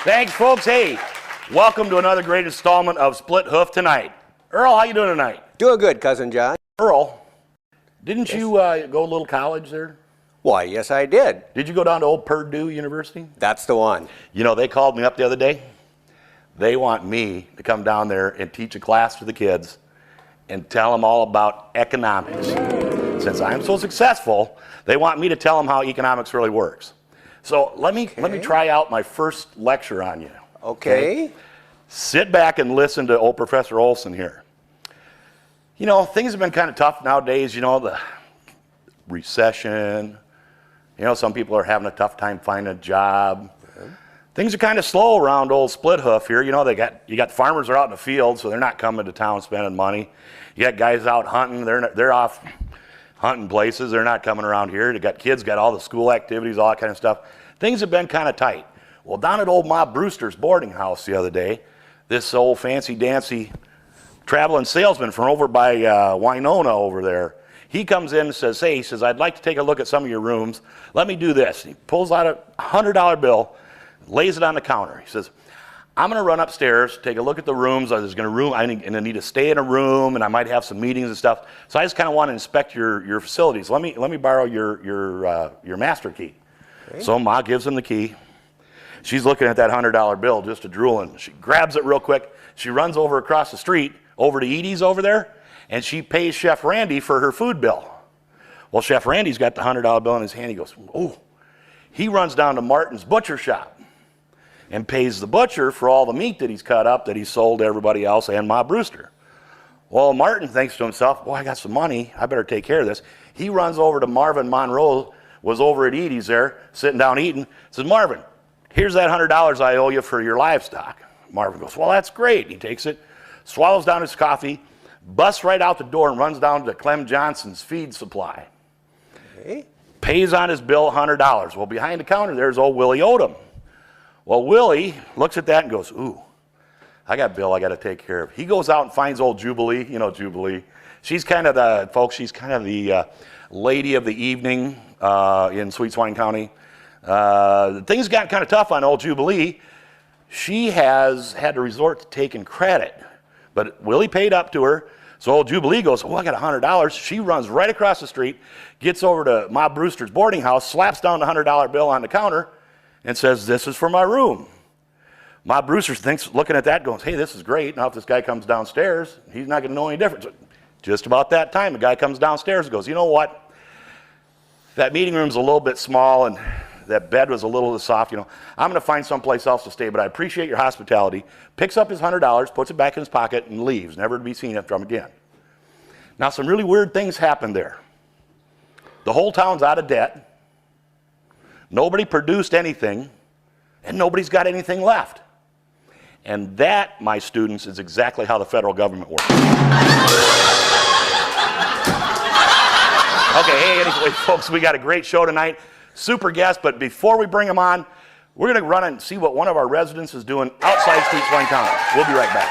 Thanks, folks. Hey, welcome to another great installment of Split Hoof Tonight. Earl, how you doing tonight? Doing good, Cousin John. Earl, didn't you go to a little college there? Why, yes, I did. Did you go down to old Purdue University? That's the one. You know, they called me up the other day. They want me to come down there and teach a class to the kids and tell them all about economics. Since I'm so successful, they want me to tell them how economics really works. So let me try out my first lecture on you. Okay. Sit back and listen to old Professor Olson here. You know, things have been kind of tough nowadays, you know, the recession. You know, some people are having a tough time finding a job. Things are kind of slow around old Split Hoof here. You know, you got farmers are out in the field, so they're not coming to town spending money. You got guys out hunting, they're off hunting places, they're not coming around here. You got kids, got all the school activities, all that kind of stuff. Things have been kind of tight. Well, down at old Ma Brewster's boarding house the other day, this old fancy-dancy traveling salesman from over by Winona over there, he comes in and says, hey, he says, I'd like to take a look at some of your rooms. Let me do this. He pulls out a $100 bill, lays it on the counter. He says, I'm going to run upstairs, take a look at the rooms. I'm going to need to stay in a room, and I might have some meetings and stuff. So I just kind of want to inspect your facilities. Let me borrow your master key. Okay. So Ma gives him the key. She's looking at that $100 bill just a drooling. She grabs it real quick. She runs over across the street over to Edie's over there, and she pays Chef Randy for her food bill. Well, Chef Randy's got the $100 bill in his hand. He goes, oh. He runs down to Martin's butcher shop and pays the butcher for all the meat that he's cut up that he sold to everybody else and Ma Brewster. Well, Martin thinks to himself, boy, I got some money. I better take care of this. He runs over to Marvin Monroe, was over at Edie's there, sitting down eating. Says, Marvin, here's that $100 I owe you for your livestock. Marvin goes, well, that's great. He takes it, swallows down his coffee, busts right out the door and runs down to Clem Johnson's feed supply. Okay. Pays on his bill $100. Well, behind the counter there's old Willie Odom. Well, Willie looks at that and goes, ooh, I got Bill I got to take care of. He goes out and finds old Jubilee. You know Jubilee. She's kind of the lady of the evening in Sweet Swine County. Things got kind of tough on old Jubilee. She has had to resort to taking credit. But Willie paid up to her. So old Jubilee goes, oh, I got $100. She runs right across the street, gets over to Ma Brewster's boarding house, slaps down the $100 bill on the counter, and says, this is for my room. Ma Brewster thinks, looking at that, goes, hey, this is great. Now if this guy comes downstairs, he's not going to know any difference. Just about that time, the guy comes downstairs and goes, you know what? That meeting room's a little bit small, and that bed was a little soft. You know, I'm going to find someplace else to stay, but I appreciate your hospitality. Picks up his $100, puts it back in his pocket, and leaves, never to be seen from again. Now, some really weird things happened there. The whole town's out of debt. Nobody produced anything, and nobody's got anything left. And that, my students, is exactly how the federal government works. Okay, hey, anyway, folks, we got a great show tonight. Super guest, but before we bring them on, we're going to run and see what one of our residents is doing outside Sweet Swine County. We'll be right back.